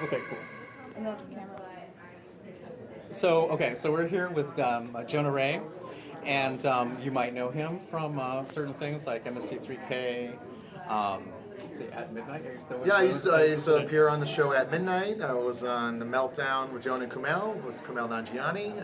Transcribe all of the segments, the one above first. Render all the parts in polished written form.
Okay, cool. And that's the camera. So we're here with Jonah Ray, and you might know him from certain things like MST3K. Is it At Midnight? Are you still with Yeah, I used to today? appear on the show At Midnight. I was on The Meltdown with Jonah and Kumail, with Kumail Nanjiani.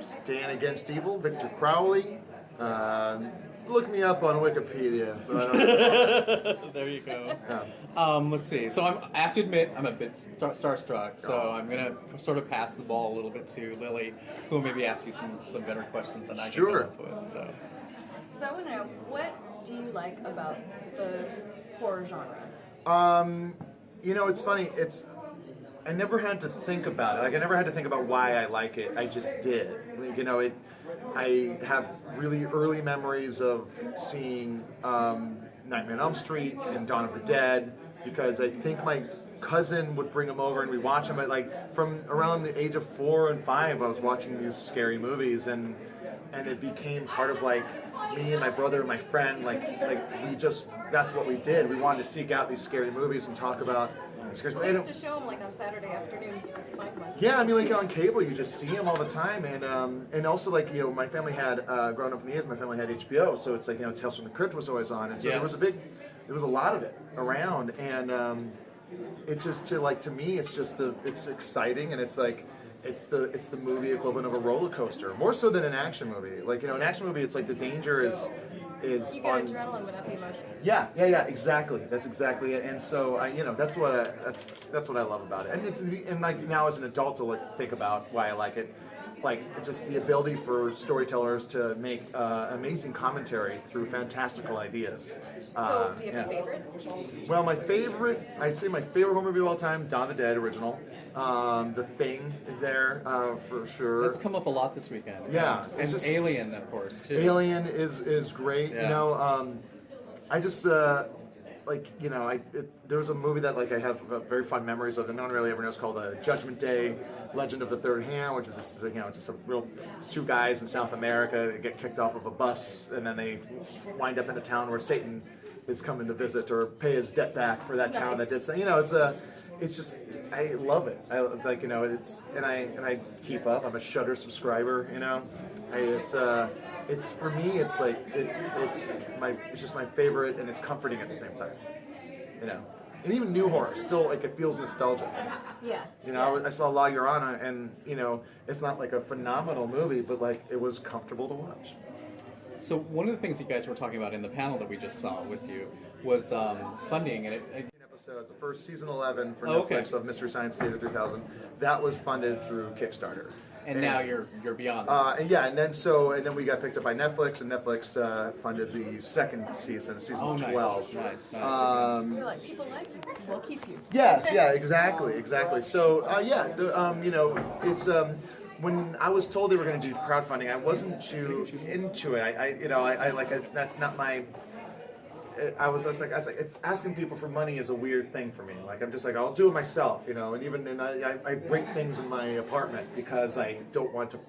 Stand Against Evil, Victor Crowley. Look me up on Wikipedia. So I don't There you go. Yeah. Let's see. So I have to admit, I'm a bit starstruck. So I'm gonna sort of pass the ball a little bit to Lily, who will maybe ask you some better questions than I can come up with. So I want to know, what do you like about the horror genre? It's funny. I never had to think about it. Like I never had to think about why I like it. I just did. Like, I have really early memories of seeing Nightmare on Elm Street and Dawn of the Dead, because I think my cousin would bring them over and we watch them. But like from around the age of 4 and 5, I was watching these scary movies, and it became part of like me and my brother and my friend. Like we just, that's what we did. We wanted to seek out these scary movies and talk about. We used to show them like on Saturday afternoon. Just find one. Yeah, I mean, like on cable, you just see them all the time, and also like my family had growing up in the 80s, my family had HBO, so it's like Tales from the Crypt was always on, and so there was a lot of it around, and it just to me, it's exciting, and it's like. It's the movie equivalent of a roller coaster, more so than an action movie. Like an action movie, it's like the danger is you get adrenaline without the emotion. Yeah, exactly. That's exactly it. And so that's what I love about it. And like now as an adult to think about why I like it, like just the ability for storytellers to make amazing commentary through fantastical ideas. So do you have a favorite? Well, I'd say my favorite horror movie of all time, Dawn of the Dead original. The Thing is there for sure. That's come up a lot this weekend. Yeah, and just, Alien, of course, too. Alien is great. Yeah. I just there was a movie that like I have very fond memories of, and no one really ever knows, called Judgment Day: Legend of the Third Hand, which is just two guys in South America that get kicked off of a bus, and then they wind up in a town where Satan is coming to visit or pay his debt back for that town that did so. It's just, I love it. I like, and I keep up. I'm a Shudder subscriber. It's for me. It's like it's just my favorite, and it's comforting at the same time. And even new horror still like it feels nostalgic. Yeah. I saw La Llorona, and it's not like a phenomenal movie, but like it was comfortable to watch. So one of the things you guys were talking about in the panel that we just saw with you was funding, and episodes, the first season 11 for Netflix of Mystery Science Theater 3000, that was funded through Kickstarter. And now you're beyond. And then we got picked up by Netflix, and Netflix funded the second season 12. Nice. You're like, people like you, we'll keep you. Yes, yeah, exactly. So it's when I was told they were going to do crowdfunding, I wasn't too into it. That's not my. I was like, if asking people for money is a weird thing for me. Like, I'm just like, I'll do it myself, and I break things in my apartment because I don't want to,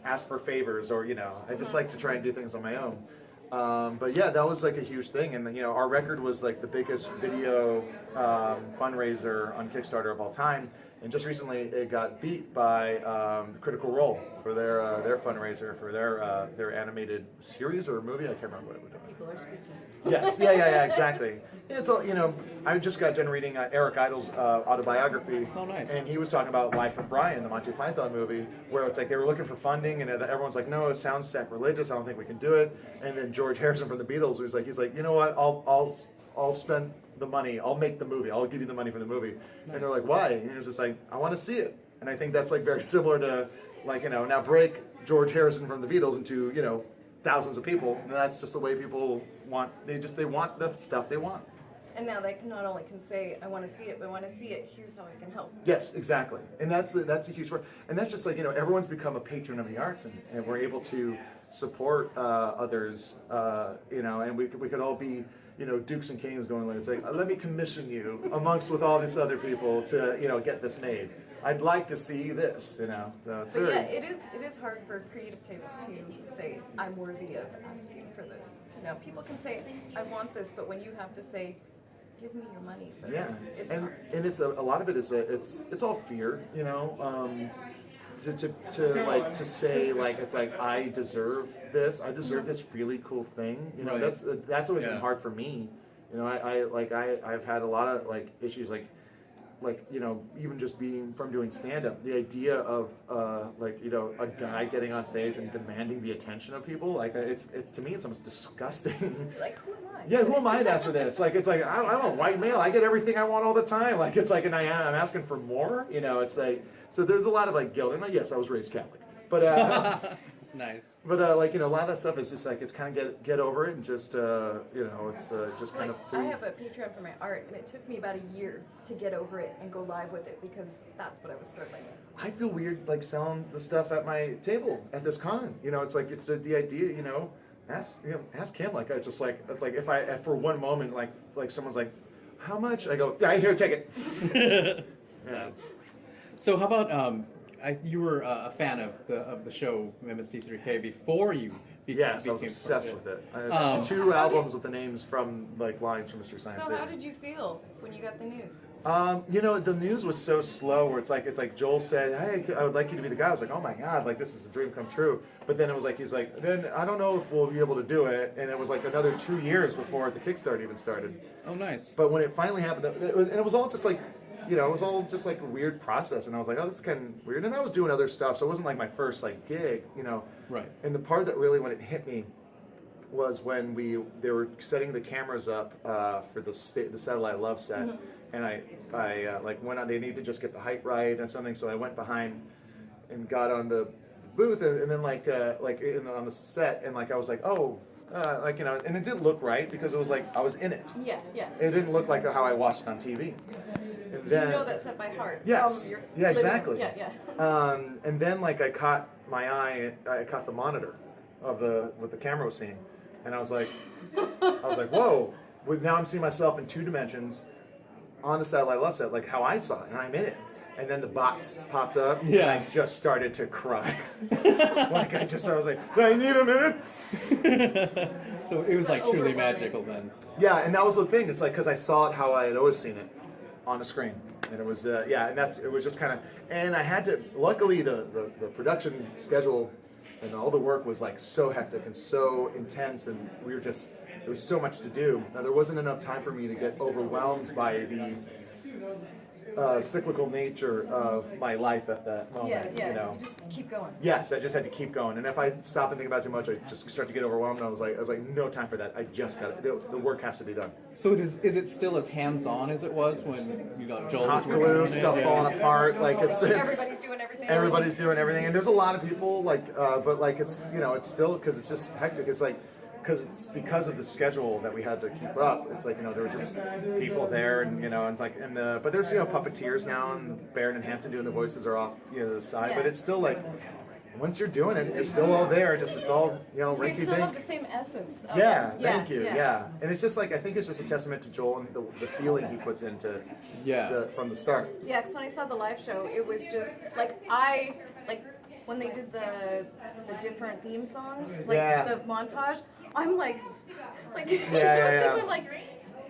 ask for favors or, I just like to try and do things on my own. But yeah, that was like a huge thing, and our record was like the biggest video fundraiser on Kickstarter of all time. And just recently, it got beat by Critical Role for their fundraiser for their animated series or movie. I can't remember what it was. People are speaking. Yes, yeah, exactly. It's all, I just got done reading Eric Idle's autobiography. Oh, nice. And he was talking about Life of Brian, the Monty Python movie, where it's like they were looking for funding, and everyone's like, no, it sounds sacrilegious. I don't think we can do it. And then George Harrison from the Beatles was like, he's like, you know what? I'll spend the money. I'll make the movie. I'll give you the money for the movie. Nice. And they're like, why? And he was just like, I want to see it. And I think that's like very similar to now break George Harrison from the Beatles into thousands of people. And that's just the way people want. They want the stuff they want. And now they not only can say, I want to see it, but I want to see it, here's how I can help. Yes, exactly. And that's a huge part. And that's just like, everyone's become a patron of the arts, and we're able to support others, and we could all be, dukes and kings going like, it's like, let me commission you with all these other people to, get this made. I'd like to see this, so it's but yeah, it is hard for creative types to say, I'm worthy of asking for this. People can say, I want this, but when you have to say, give me your money. But Yeah, it's and hard. it's a lot of it is it's all fear, you know. To say like it's like I deserve this really cool thing, you know. Right. That's always been Yeah. hard for me, you know. I've had a lot of like issues like you know, even just being from doing stand-up, the idea of like, you know, a guy getting on stage and demanding the attention of people, like it's to me it's almost disgusting. Like, who am I? Yeah, who am I to ask for this? Like, it's like I'm a white male. I get everything I want all the time. Like, it's like, and I'm asking for more. You know, it's like, so there's a lot of like guilt. And like, yes, I was raised Catholic, but Nice. but like, you know, a lot of that stuff is just like it's kind of get over it and just you know, it's just kind Like, of. I have a Patreon for my art, and it took me about a year to get over it and go live with it because that's what I was struggling with. I feel weird like selling the stuff at my table at this con. You know, it's like it's the idea. You know. Ask him. Like it's just like it's like if for one moment like someone's like, how much? I go, yeah, here, take it. Yeah. Nice. So how about you were a fan of the show MST3K before you became Yes, I was became obsessed part of with it. I have two How albums with the names from like lines from Mr. Science. So how did you feel when you got the news? You know, the news was so slow where it's like Joel said, hey, I would like you to be the guy. I was like, oh my God, like this is a dream come true. But then it was like, he's like, then I don't know if we'll be able to do it. And it was like another 2 years before the Kickstarter even started. Oh, nice. But when it finally happened, it was all just like, you know, it was all just like a weird process. And I was like, oh, this is kind of weird. And I was doing other stuff. So it wasn't like my first like gig, you know. Right. And the part that really, when it hit me, was when they were setting the cameras up for the Satellite Love set. Mm-hmm. And I like went on. They need to just get the height right and something. So I went behind and got on the booth, and then on the set, and like I was like, oh, like, you know, and it didn't look right because it was like I was in it. Yeah, yeah. It didn't look like how I watched it on TV. And So you know that set by heart. Yes. From your Yeah, living- exactly. Yeah, yeah. And then like I caught the monitor of what the camera was seeing, and I was like, whoa! Now I'm seeing myself in 2 dimensions on the Satellite Love set, like how I saw it, and I'm in it. And then the box popped up, Yeah. and I just started to cry. Like I was like, I need a minute. So it was like truly Overwhelming. magical then. Yeah, and that was the thing. It's like because I saw it how I had always seen it on the screen, and it was and it was just kind of. And I had to. Luckily, the production schedule and all the work was like so hectic and so intense, and we were just. There was so much to do. Now there wasn't enough time for me to get overwhelmed by the cyclical nature of my life at that moment. Yeah, yeah. You know. You just keep going. Yes, I just had to keep going, and if I stop and think about it too much, I just start to get overwhelmed. And I was like, no time for that. I just got it. The work has to be done. So is it still as hands-on as it was when you got Joel? Hot was working glue, on it? stuff Yeah. falling apart, like it's Everybody's doing everything. everybody's doing everything, and there's a lot of people like, but like it's it's still because it's just hectic. It's like. Because of the schedule that we had to keep up, it's like there was just people there, and and it's like but there's puppeteers now, and Barron and Hampton doing the voices are off the side, but Yeah. it's still like once you're doing it, you're still all there. It's all You rinky still have dink. the same essence. Of Yeah, it. thank you. Yeah. And it's just like I think it's just a testament to Joel and the feeling he puts into from the start. Yeah, because when I saw the live show, it was just like when they did the different theme songs, like Yeah. the montage. I'm like yeah. I'm like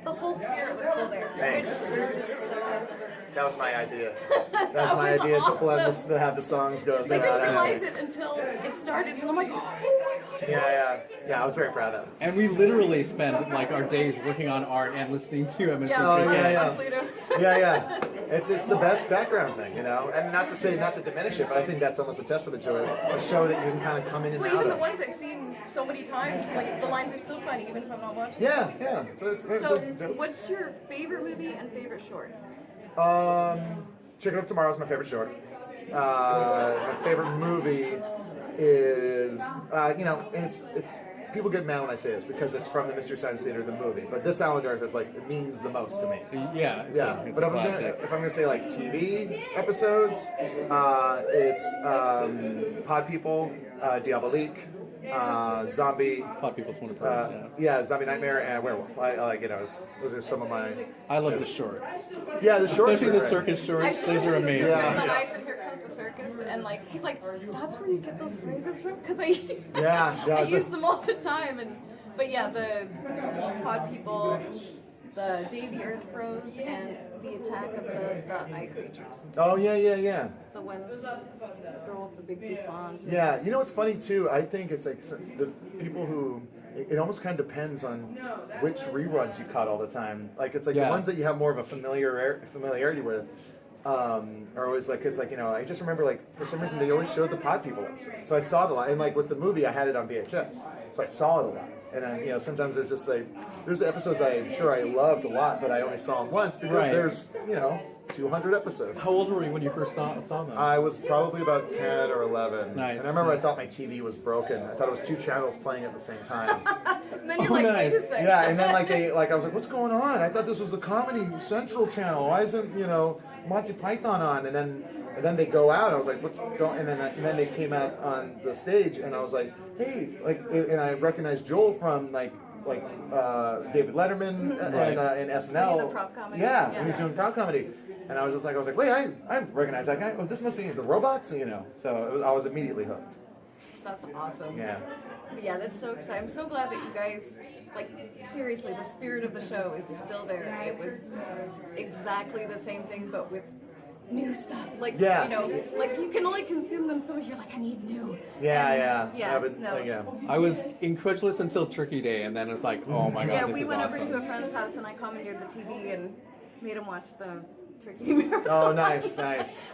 the whole spirit was still there. Thanks. Which was just so. That was my idea. That was my was idea awesome. to have the songs go. I didn't realize it until it started, and I'm like, oh my god. Yeah. I was very proud of that. And we literally spend like our days working on art and listening to MST3K. Yeah, Oh, on- yeah. on Pluto. Yeah. It's the best background thing, and not to diminish it, but I think that's almost a testament to it. A show that you can kind of come in and Well, out even of. the ones I've seen so many times, like the lines are still funny, even if I'm not watching. Yeah. So, what's your favorite movie and favorite short? Chicken of Tomorrow is my favorite short. My favorite movie is, and it's people get mad when I say this because it's from the Mystery Science Theater, the movie. But This Island Earth is like it means the most to me. Yeah. It's But a classic. if I'm gonna say like TV episodes, it's Pod People, Diabolique, Zombie. Pod People's one of hers, Zombie Nightmare and Werewolf. I like those are some of my. I love the shorts. Yeah, the shorts. Especially the are circus I shorts. showed Those him are the amazing. circus Yeah. on Ice, and Here Comes the Circus, and like he's like, that's where you get those phrases from, because I Yeah, I it's use them all the time, but yeah, the Pod People, the day the Earth froze and the attack of the eye creatures. Oh yeah. The ones, the girl with the big bouffant. Yeah, you know what's funny too? I think it's like the people who. It almost kind of depends on which reruns you caught all the time. Like it's like the ones that you have more of a familiarity with. Are always like, cause like, you know, I just remember like for some reason they always showed the Pod People episode, so I saw it a lot. And like with the movie, I had it on VHS, so I saw it a lot. And I, you know, sometimes there's just like there's episodes I'm sure I loved a lot, but I only saw them once because there's 200 episodes. How old were you when you first saw them? I was probably about 10 or 11. Nice. And I remember I thought my TV was broken. I thought it was 2 channels playing at the same time. And then you're like, wait a second. Yeah, and then I was like, what's going on? I thought this was the Comedy Central channel. Why isn't Monty Python on? And then they go out. I was like, what's going? And then they came out on the stage, and I was like, hey, and I recognized Joel from David Letterman and SNL. The prop comedy. Yeah, when he's doing prop comedy. And I was like, wait, I recognize that guy. Oh, this must be the robots, So I was immediately hooked. That's awesome. Yeah. Yeah, that's so exciting. I'm so glad that you guys, seriously, the spirit of the show is still there. It was exactly the same thing, but with new stuff. You can only consume them so much. You're like, I need new. Yeah. I was incredulous until Turkey Day, and then it was like, oh my god, Yeah, this we is went awesome. over to a friend's house, and I commandeered the TV and made him watch the Turkey Marathon. Oh, nice.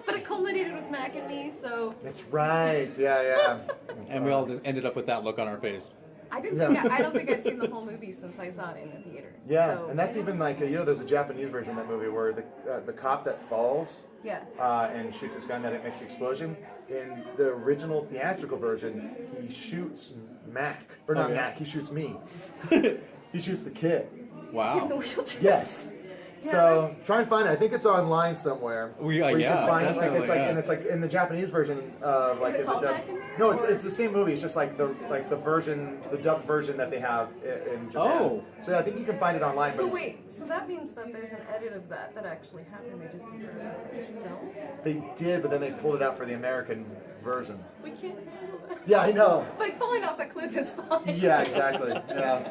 But it culminated with Mac and me, so. That's right. Yeah. And we all ended up with that look on our face. I don't think I'd seen the whole movie since I saw it in the theater. Yeah, So, and that's even there's a Japanese version of that movie where the cop that falls and shoots his gun that it makes the explosion. In the original theatrical version, he shoots Mac, or not Mac. He shoots me. He shoots the kid. in the Wow. wheelchair. Yes. So try and find it. I think it's online somewhere. We where you can find definitely, and it's like in the Japanese version of Is it called the Mac and Me, No, or- it's the same movie. It's just like the version, the dubbed version that they have in Japan. Oh. So I think you can find it online. So but wait, so that means that there's an edit of that actually happened. They just didn't finish film. They did, but then they pulled it out for the American version. We can't handle that. Yeah, I know. Like falling off a cliff is fine. Yeah, exactly. Yeah.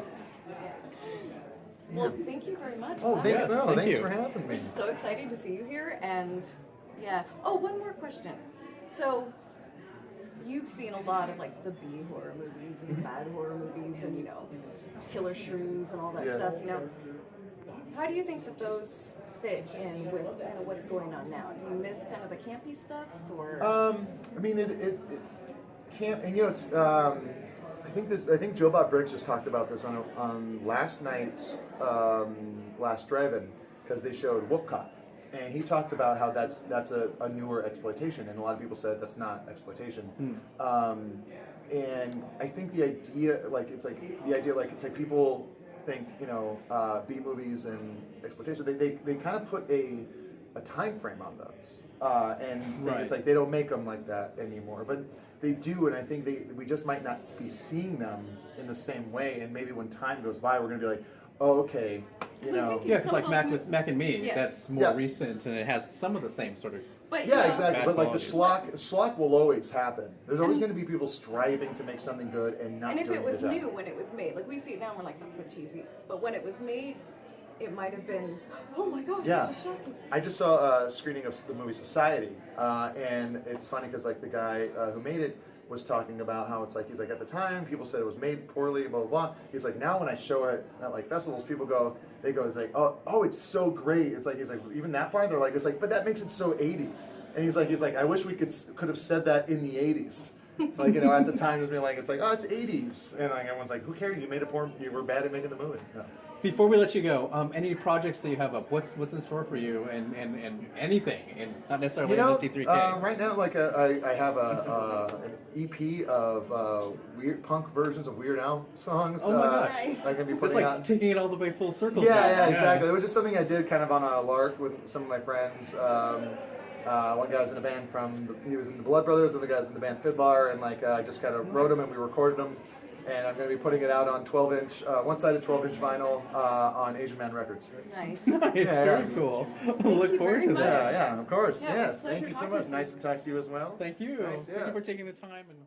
Well, thank you very much. Oh, That thanks. was- Thank Thanks you. for having me. It's so exciting to see you here, and yeah. Oh, one more question. So, you've seen a lot of the B horror movies and bad horror movies, and killer shrews and all that Yeah. stuff. How do you think that those fit in with what's going on now? Do you miss kind of the campy stuff, or? I mean, it can't, and it's. I think Joe Bob Briggs just talked about this on last night's last drive-in, because they showed Wolf Cop, and he talked about how that's a newer exploitation, and a lot of people said that's not exploitation. And I think the idea, it's like people think B movies and exploitation, they kind of put a time frame on those, and Right. it's like they don't make them like that anymore, but they do, and I think we just might not be seeing them in the same way, and maybe when time goes by, we're gonna be like, oh, okay, Yeah, Yeah, it's Some like of Mac those with Mac and Me. Yeah. That's more Yeah. recent, and it has some of the same sort of. But, Yeah, exactly. Bad But like the qualities. schlock will always happen. There's always going to be people striving to make something good and not And if doing it a was good job. new when it was made, we see it now, and we're like, that's so cheesy. But when it was made, it might have been, oh my gosh, Yeah. this is shocking. I just saw a screening of the movie Society, and it's funny because the guy who made it was talking about how it's he's like, at the time people said it was made poorly, blah blah blah. He's like, now when I show it at festivals, people go, it's like, oh, it's so great. He's like, even that part, they're like, it's like, but that makes it so 80s. And he's like, I wish we could have said that in the 80s. At the time, it was being it's like, oh, it's 80s, and everyone's like, who cares? You made it poor. You were bad at making the movie. No. Before we let you go, any projects that you have up? What's in store for you, and anything, and not necessarily MST3K. Right now, I have an EP of weird punk versions of Weird Al songs. Oh my gosh. Nice. I'm gonna be It's putting like out. taking it all the way full circle. Yeah, exactly. It was just something I did kind of on a lark with some of my friends. One guy's in a band he was in the Blood Brothers, and the guy's in the band Fiddler, and I just kind of wrote them and we recorded them. And I'm going to be putting it out on 12-inch, one-sided 12-inch vinyl on Asian Man Records. Nice. It's Yeah. very cool. We'll look you forward very to much. that. Yeah, of course. Yeah, it was Yes. a pleasure Thank you so talking much. to you. Nice to talk to you as well. Thank you. Nice, Thank yeah. you for taking the time and.